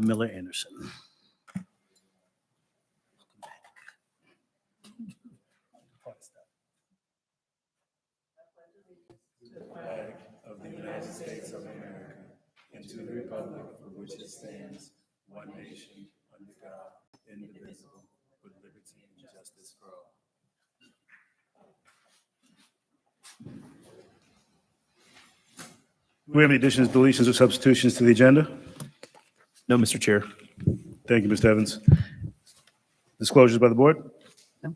Miller Anderson. Flag of the United States of America and to the republic for which it stands, one nation, under God, indivisible, with liberty and justice for all. Do we have any additions, deletions, or substitutions to the agenda? No, Mr. Chair. Thank you, Mr. Evans. Disclosures by the board? No.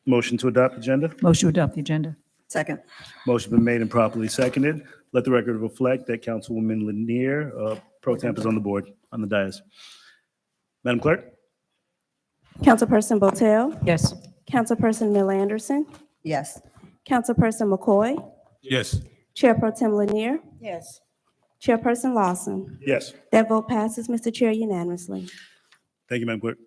Motion to adopt agenda? Motion to adopt the agenda. Second. Motion been made and properly seconded. Let the record reflect that Councilwoman Lanier, pro temp, is on the board, on the dais. Madam Clerk? Councilperson Botel, Yes. Councilperson Miller Anderson, Yes. Councilperson McCoy, Yes. Chair Pro Tem Lanier, Yes. Chairperson Lawson. Yes. That vote passes, Mr. Chair, unanimously. Thank you, Madam Clerk.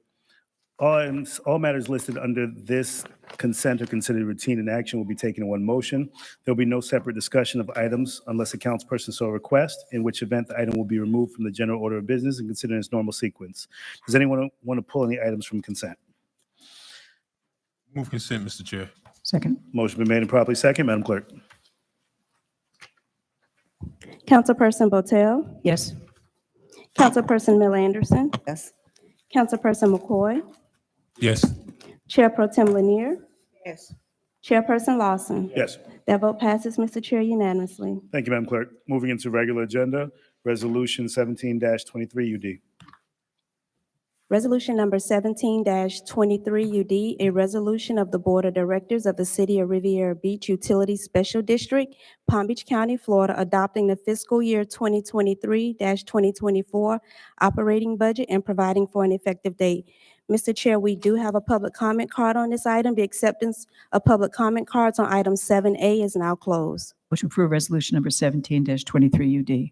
All matters listed under this consent are considered routine, and action will be taken in one motion. There will be no separate discussion of items unless a councilperson so requests, in which event the item will be removed from the general order of business and considered in its normal sequence. Does anyone want to pull any items from consent? Move consent, Mr. Chair. Second. Motion been made and properly second. Madam Clerk? Councilperson Botel, Yes. Councilperson Miller Anderson, Yes. Councilperson McCoy, Yes. Chair Pro Tem Lanier, Yes. Chairperson Lawson. Yes. That vote passes, Mr. Chair, unanimously. Thank you, Madam Clerk. Moving into regular agenda, Resolution 17-23 UD. Resolution number 17-23 UD, a resolution of the Board of Directors of the City of Riviera Beach Utility Special District, Palm Beach County, Florida, adopting the fiscal year 2023-2024 operating budget and providing for an effective date. Mr. Chair, we do have a public comment card on this item. The acceptance of public comment cards on item 7A is now closed. Motion to approve resolution number 17-23 UD.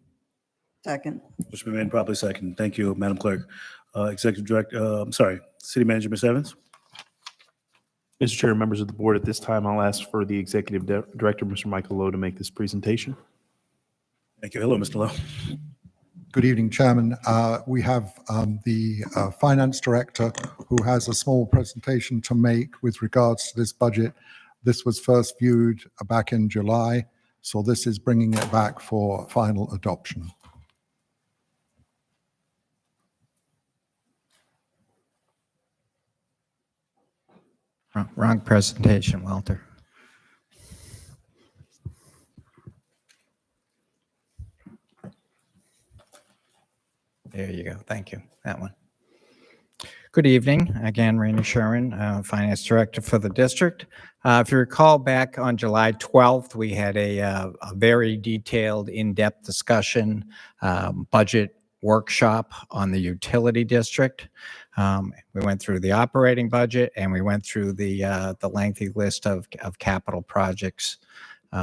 Second. Motion been made and properly second. Thank you, Madam Clerk. Executive Director, City Manager, Ms. Evans? Mr. Chair, members of the board, at this time, I'll ask for the Executive Director, Mr. Michael Lowe, to make this presentation. Thank you. Hello, Mr. Lowe. Good evening, Chairman. We have the Finance Director who has a small presentation to make with regards to this budget. This was first viewed back in July, so this is bringing it back for final adoption. Wrong presentation, Walter. There you go. Thank you. That one. Good evening. Again, Rainey Sherman, Finance Director for the district. If you recall, back on July 12th, we had a very detailed, in-depth discussion, budget workshop on the utility district. We went through the operating budget and we went through the lengthy list of capital projects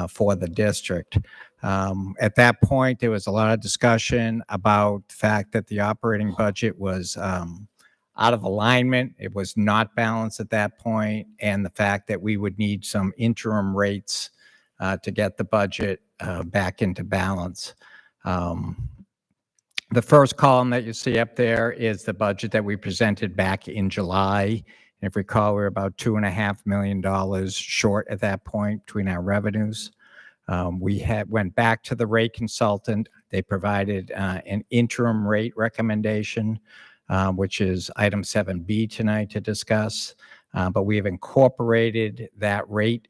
for the district. At that point, there was a lot of discussion about the fact that the operating budget was out of alignment. It was not balanced at that point, and the fact that we would need some interim rates to get the budget back into balance. The first column that you see up there is the budget that we presented back in July. And if you recall, we were about $2.5 million short at that point between our revenues. We went back to the rate consultant. They provided an interim rate recommendation, which is item 7B tonight to discuss. But we have incorporated that rate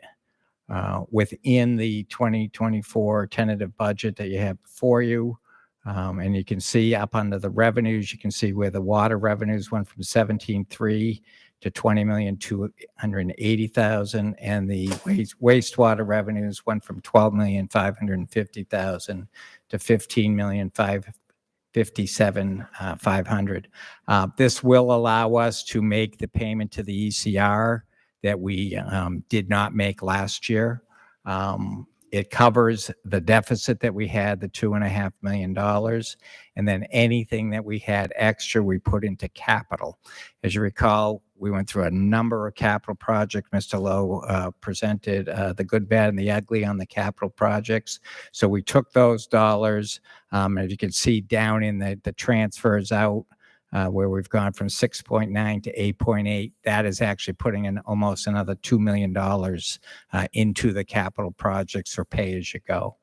within the 2024 tentative budget that you have before you. And you can see up under the revenues, you can see where the water revenues went from 17.3 to 20,280,000, and the wastewater revenues went from 12,550,000 to 15,557,500. This will allow us to make the payment to the ECR that we did not make last year. It covers the deficit that we had, the $2.5 million, and then anything that we had extra, we put into capital. As you recall, we went through a number of capital projects. Mr. Lowe presented the good, bad, and the ugly on the capital projects. So we took those dollars, as you can see down in the transfers out, where we've gone from 6.9 to 8.8. That is actually putting in almost another $2 million into the capital projects for pay-as-you-go.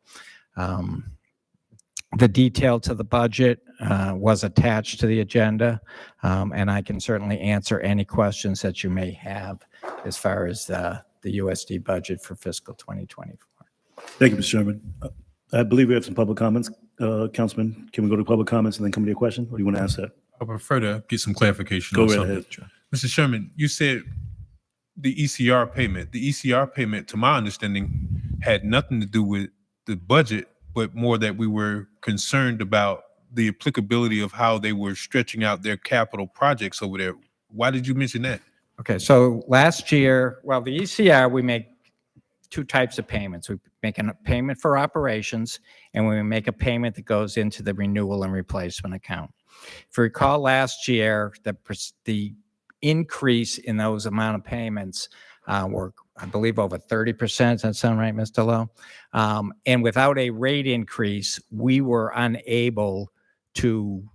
The detail to the budget was attached to the agenda, and I can certainly answer any questions that you may have as far as the USD budget for fiscal 2024. Thank you, Mr. Chairman. I believe we have some public comments. Councilman, can we go to public comments and then come to your question? Or do you want to ask that? I prefer to get some clarification Go on right something. ahead. Mr. Sherman, you said the ECR payment. The ECR payment, to my understanding, had nothing to do with the budget, but more that we were concerned about the applicability of how they were stretching out their capital projects over there. Why did you mention that? Okay, so last year, well, the ECR, we make two types of payments. We make a payment for operations, and we make a payment that goes into the renewal and replacement account. If you recall last year, the increase in those amount of payments were, I believe, over 30%. Does that sound right, Mr. Lowe? And without a rate increase, we were unable to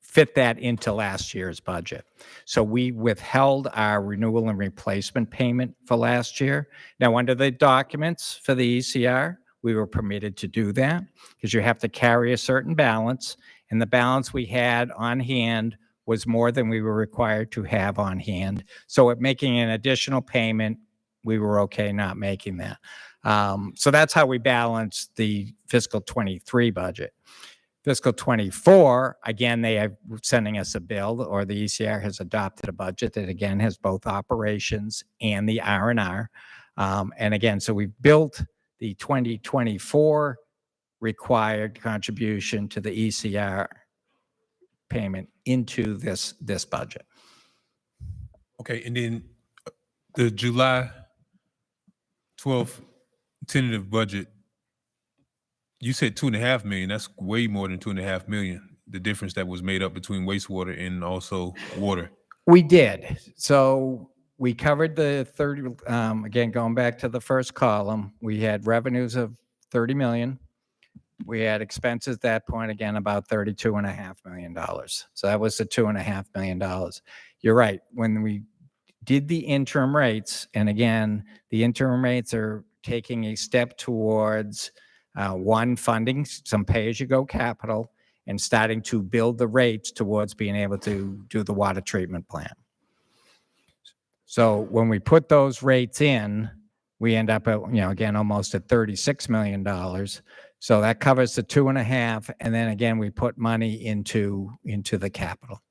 fit that into last year's budget. So we withheld our renewal and replacement payment for last year. Now, under the documents for the ECR, we were permitted to do that because you have to carry a certain balance, and the balance we had on hand was more than we were required to have on hand. So at making an additional payment, we were okay not making that. So that's how we balanced the fiscal 23 budget. Fiscal 24, again, they are sending us a bill, or the ECR has adopted a budget that again has both operations and the R&R. And again, so we've built the 2024 required contribution to the ECR payment into this budget. Okay, and then the July 12th tentative budget, you said 2.5 million. That's way more than 2.5 million. The difference that was made up between wastewater and also water. We did. So we covered the 30, again, going back to the first column, we had revenues of 30 million. We had expenses at that point, again, about $32.5 million. So that was the $2.5 million. You're right. When we did the interim rates, and again, the interim rates are taking a step towards funding some pay-as-you-go capital and starting to build the rates towards being able to do the water treatment plant. So when we put those rates in, we end up at, again, almost at $36 million. So that covers the 2.5, and then again, we put money into the capital.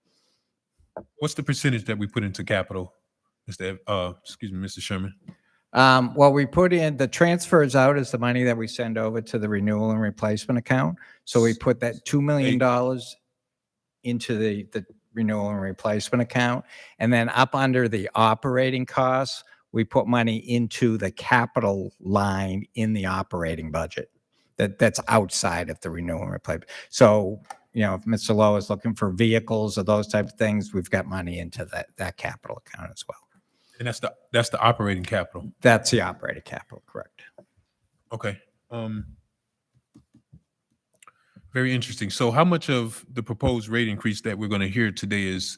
What's the percentage that we put into capital, Mr. Sherman? Well, we put in the transfers out is the money that we send over to the renewal and replacement account. So we put that $2 million into the renewal and replacement account. And then up under the operating costs, we put money into the capital line in the operating budget that's outside of the renewal and replacement. So, if Mr. Lowe is looking for vehicles or those type of things, we've got money into that capital account as well. And that's the operating capital. That's the operating capital, correct. Okay. Very interesting. So how much of the proposed rate increase that we're going to hear today is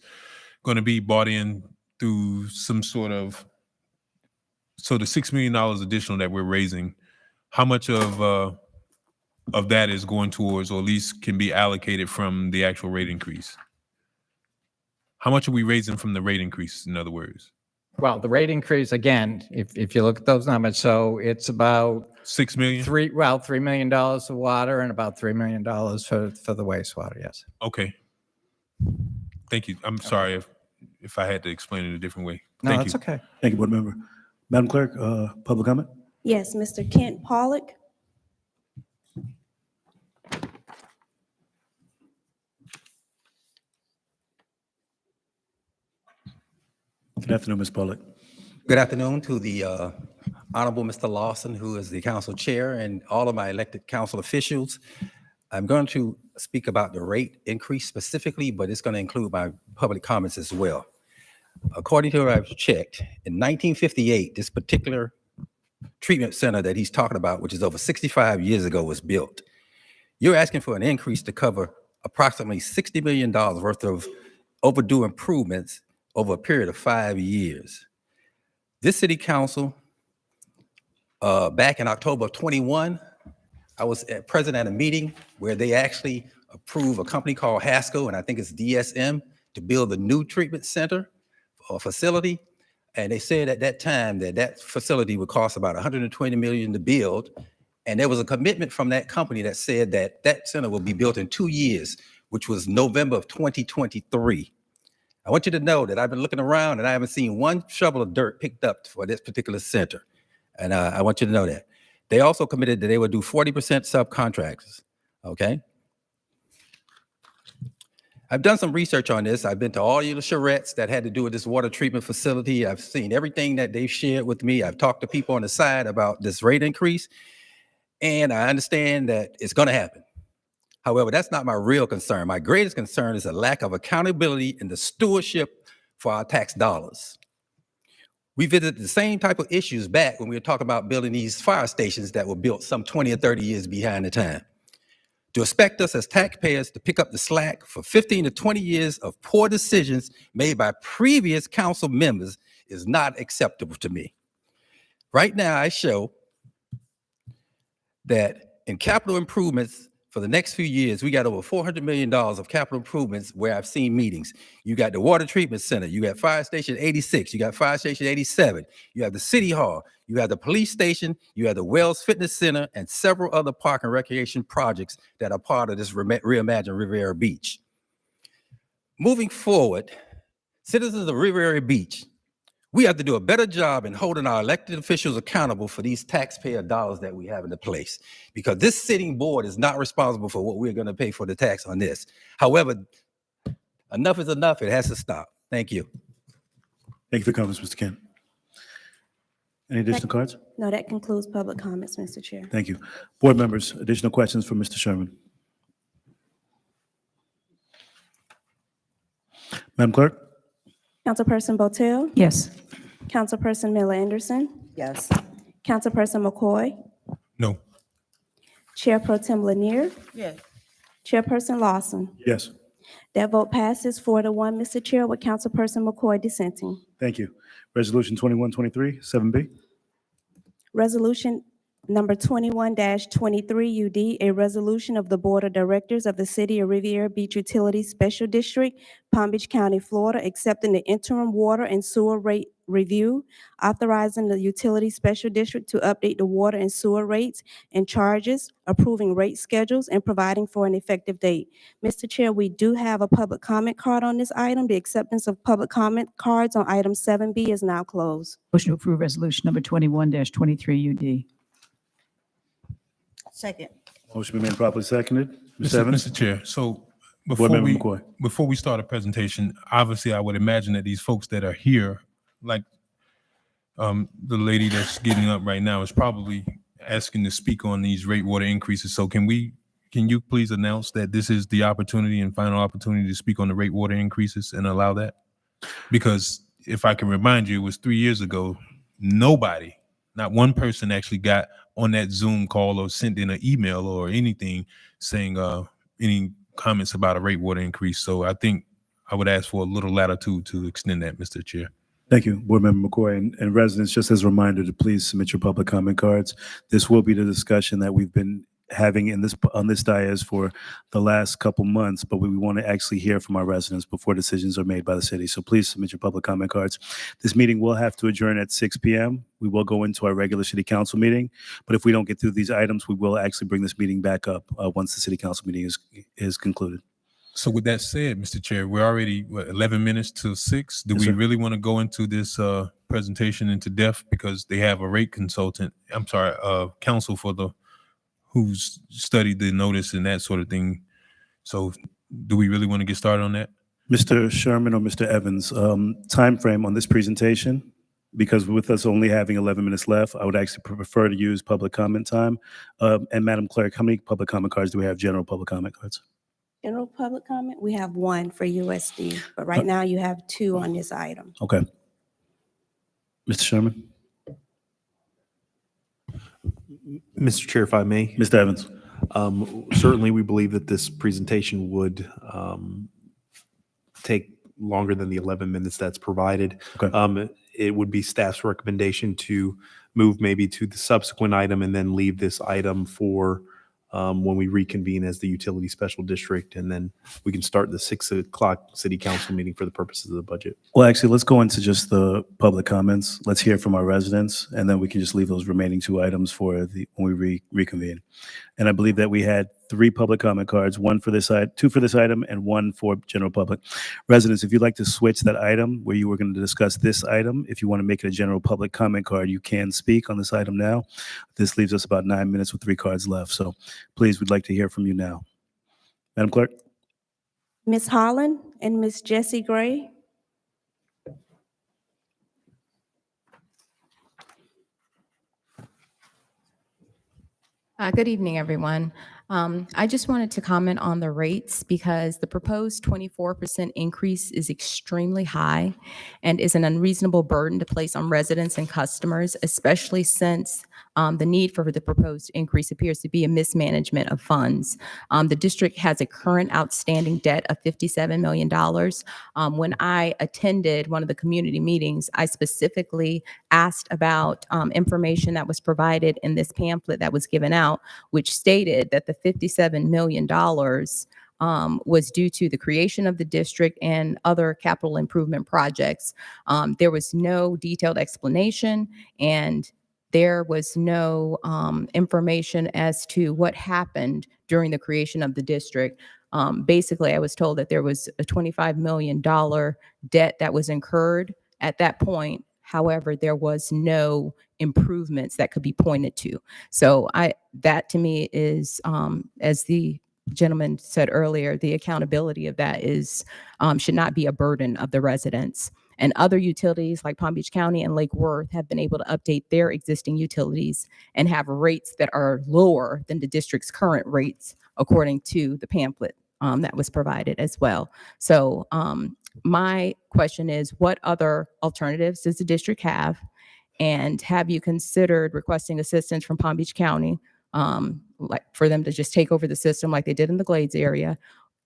going to be bought in through some sort of, so the $6 million additional that we're raising, how much of that is going towards, or at least can be allocated from the actual rate increase? How much are we raising from the rate increase, in other words? Well, the rate increase, again, if you look at those numbers, so it's about $6 million? $3 million for water and about $3 million for the wastewater, yes. Okay. Thank you. I'm sorry if I had to explain it a different way. No, Thank that's you. okay. Thank you, Board Member. Madam Clerk, public comment? Yes, Mr. Kent Pollock. Good afternoon, Ms. Pollock. Good afternoon to the Honorable Mr. Lawson, who is the council chair, and all of my elected council officials. I'm going to speak about the rate increase specifically, but it's going to include my public comments as well. According to what I've checked, in 1958, this particular treatment center that he's talking about, which is over 65 years ago, was built. You're asking for an increase to cover approximately $60 million worth of overdue improvements over a period of 5 years. This city council, back in October of 21, I was present at a meeting where they actually approved a company called Haskell, and I think it's DSM, to build a new treatment center or facility. And they said at that time that that facility would cost about $120 million to build. And there was a commitment from that company that said that that center will be built in 2 years, which was November of 2023. I want you to know that I've been looking around and I haven't seen one shovel of dirt picked up for this particular center. And I want you to know that. They also committed that they would do 40% subcontractors, okay? I've done some research on this. I've been to all your charrettes that had to do with this water treatment facility. I've seen everything that they've shared with me. I've talked to people on the side about this rate increase, and I understand that it's gonna happen. However, that's not my real concern. My greatest concern is a lack of accountability in the stewardship for our tax dollars. We visited the same type of issues back when we were talking about building these fire stations that were built some 20 or 30 years behind the time. To expect us as taxpayers to pick up the slack for 15 to 20 years of poor decisions made by previous council members is not acceptable to me. Right now, I show that in capital improvements for the next few years, we got over $400 million of capital improvements where I've seen meetings. You got the water treatment center, you got Fire Station 86, you got Fire Station 87, you have the City Hall, you have the police station, you have the Wells Fitness Center, and several other park and recreation projects that are part of this Reimagine Riviera Beach. Moving forward, citizens of Riviera Beach, we have to do a better job in holding our elected officials accountable for these taxpayer dollars that we have in the place, because this sitting board is not responsible for what we're going to pay for the tax on this. However, enough is enough. It has to stop. Thank you. Thank you for your comments, Mr. Kent. Any additional cards? No, that concludes public comments, Mr. Chair. Thank you. Board members, additional questions for Mr. Sherman? Madam Clerk? Councilperson Botel, Yes. Councilperson Miller Anderson, Yes. Councilperson McCoy, No. Chair Pro Tem Lanier, Yes. Chairperson Lawson. Yes. That vote passes 4-1, Mr. Chair, with Councilperson McCoy dissenting. Thank you. Resolution 2123, 7B. Resolution number 21-23 UD, a resolution of the Board of Directors of the City of Riviera Beach Utilities Special District, Palm Beach County, Florida, accepting the interim water and sewer rate review, authorizing the Utility Special District to update the water and sewer rates and charges, approving rate schedules, and providing for an effective date. Mr. Chair, we do have a public comment card on this item. The acceptance of public comment cards on item 7B is now closed. Motion to approve resolution number 21-23 UD. Second. Motion been made and properly seconded. Mr. Evans? Mr. Chair, so Board Member McCoy. before we start a presentation, obviously I would imagine that these folks that are here, like the lady that's getting up right now, is probably asking to speak on these rate water increases. So can you please announce that this is the opportunity and final opportunity to speak on the rate water increases and allow that? Because if I can remind you, it was 3 years ago, nobody, not one person actually got on that Zoom call or sent in an email or anything saying any comments about a rate water increase. So I think I would ask for a little latitude to extend that, Mr. Chair. Thank you, Board Member McCoy. And residents, just as a reminder to please submit your public comment cards. This will be the discussion that we've been having on this dais for the last couple months, but we want to actually hear from our residents before decisions are made by the city. So please submit your public comment cards. This meeting will have to adjourn at 6 p.m. We will go into our regular city council meeting, but if we don't get through these items, we will actually bring this meeting back up once the city council meeting is concluded. So with that said, Mr. Chair, we're already 11 minutes to 6. Do Yes, we sir. really want to go into this presentation into depth because they have a rate consultant? I'm sorry, counsel for who's studied the notice and that sort of thing. So do we really want to get started on that? Mr. Sherman or Mr. Evans, time frame on this presentation, because with us only having 11 minutes left, I would actually prefer to use public comment time. And Madam Clerk, how many public comment cards do we have, general public comment cards? General public comment, we have one for USD, but right now you have 2 on this item. Okay. Mr. Sherman? Mr. Chair, if I may, Mr. Evans? Certainly, we believe that this presentation would take longer than the 11 minutes that's provided. Okay. It would be staff's recommendation to move maybe to the subsequent item and then leave this item for when we reconvene as the utility special district, and then we can start the 6 o'clock city council meeting for the purposes of the budget. Well, actually, let's go into just the public comments. Let's hear from our residents, and then we can just leave those remaining 2 items for when we reconvene. And I believe that we had 3 public comment cards, 1 for this item, 2 for this item, and 1 for general public. Residents, if you'd like to switch that item where you were going to discuss this item, if you want to make it a general public comment card, you can speak on this item now. This leaves us about 9 minutes with 3 cards left. So please, we'd like to hear from you now. Madam Clerk? Ms. Holland and Ms. Jessie Gray. Good evening, everyone. I just wanted to comment on the rates because the proposed 24% increase is extremely high and is an unreasonable burden to place on residents and customers, especially since the need for the proposed increase appears to be a mismanagement of funds. The district has a current outstanding debt of $57 million. When I attended one of the community meetings, I specifically asked about information that was provided in this pamphlet that was given out, which stated that the $57 million was due to the creation of the district and other capital improvement projects. There was no detailed explanation, and there was no information as to what happened during the creation of the district. Basically, I was told that there was a $25 million debt that was incurred at that point. However, there was no improvements that could be pointed to. So that to me is, as the gentleman said earlier, the accountability of that is should not be a burden of the residents. And other utilities like Palm Beach County and Lake Worth have been able to update their existing utilities and have rates that are lower than the district's current rates, according to the pamphlet that was provided as well. So my question is, what other alternatives does the district have? And have you considered requesting assistance from Palm Beach County, like for them to just take over the system like they did in the Glades area?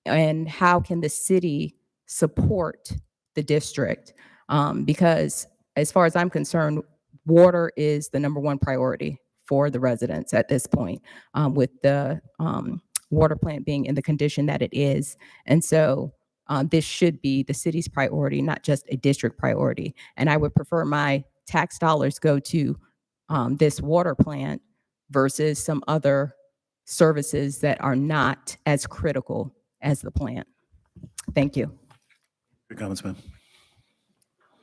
And how can the city support the district? Because as far as I'm concerned, water is the #1 priority for the residents at this point, with the water plant being in the condition that it is. And so this should be the city's priority, not just a district priority. And I would prefer my tax dollars go to this water plant versus some other services that are not as critical as the plant. Thank you. Your comments, ma'am.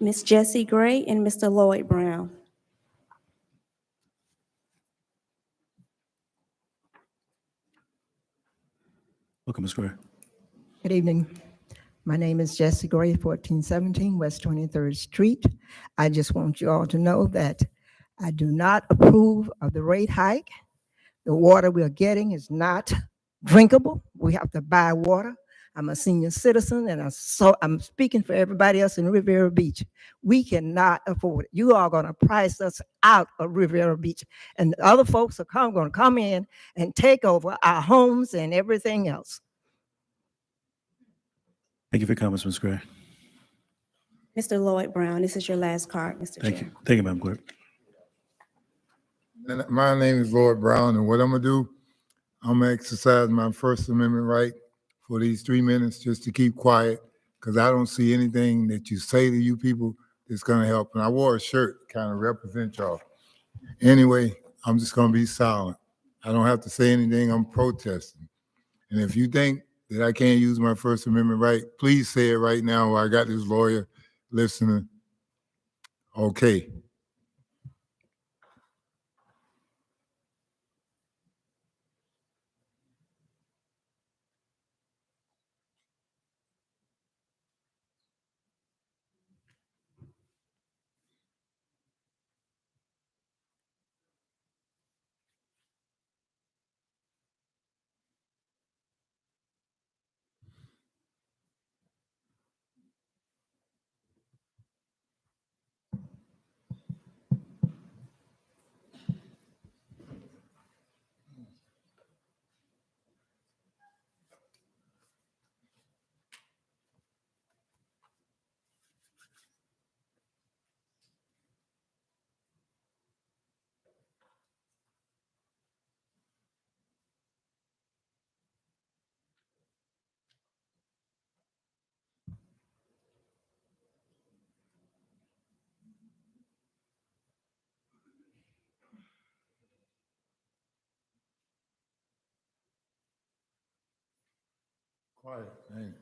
Ms. Jessie Gray and Mr. Lloyd Brown. Welcome, Ms. Gray. Good evening. My name is Jessie Gray, 1417 West 23rd Street. I just want you all to know that I do not approve of the rate hike. The water we are getting is not drinkable. We have to buy water. I'm a senior citizen, and I'm speaking for everybody else in Riviera Beach. We cannot afford it. You are going to price us out of Riviera Beach, and other folks are going to come in and take over our homes and everything else. Thank you for your comments, Ms. Gray. Mr. Lloyd Brown, this is your last card, Mr. Chair. Thank you. Thank you, Madam Clerk. My name is Lord Brown, and what I'm gonna do, I'm gonna exercise my First Amendment right for these 3 minutes just to keep quiet, because I don't see anything that you say to you people that's gonna help. And I wore a shirt kind of represent y'all. Anyway, I'm just gonna be silent. I don't have to say anything. I'm protesting. And if you think that I can't use my First Amendment right, please say it right now while I got this lawyer listening. Okay. Quiet, ain't it?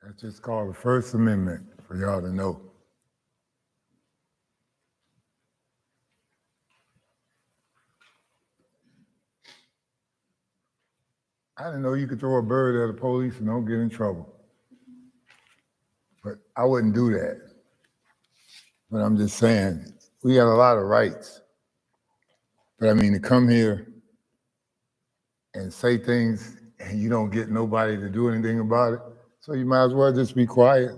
That's just called the First Amendment, for y'all to know. I didn't know you could throw a bird at the police and don't get in trouble. But I wouldn't do that. But I'm just saying, we got a lot of rights. But I mean, to come here and say things and you don't get nobody to do anything about it, so you might as well just be quiet.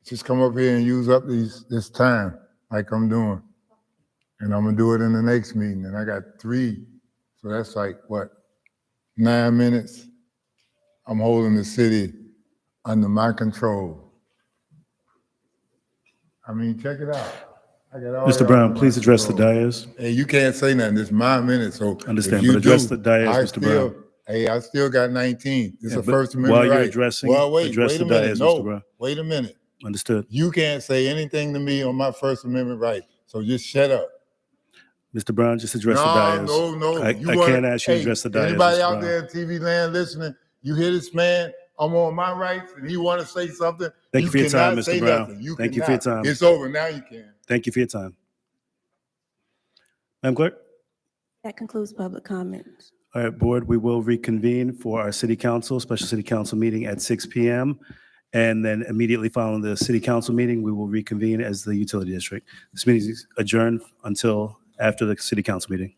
Just come up here and use up this time like I'm doing. And I'm gonna do it in the next meeting. And I got 3, so that's like, what, 9 minutes? I'm holding the city under my control. I mean, check it out. I got all Mr. y'all Brown, under my please address the control. dais. Hey, you can't say nothing. It's my minute, so. Understand, if you but address do, the dais, I Mr. Brown. Hey, I still got 19. It's Yeah, a but First Amendment while you're right. addressing, Well, wait address a the minute. dais, Mr. No, Brown. wait a minute. Understood. You can't say anything to me on my First Amendment right, so just shut up. Mr. Brown, just address the No, dais. no. I You wanna- can't ask you to hey, address the dais, anybody Mr. out Brown. there in TV land listening, you hear this man, I'm on my rights, and he want to say something. Thank you for your time, cannot Mr. say Brown. nothing. You Thank you for your cannot. time. It's over, now you can. Thank you for your time. Madam Clerk? That concludes public comments. All right, Board, we will reconvene for our City Council, special City Council meeting at 6 p.m. And then immediately following the City Council meeting, we will reconvene as the Utility District. This meeting is adjourned until after the City Council meeting.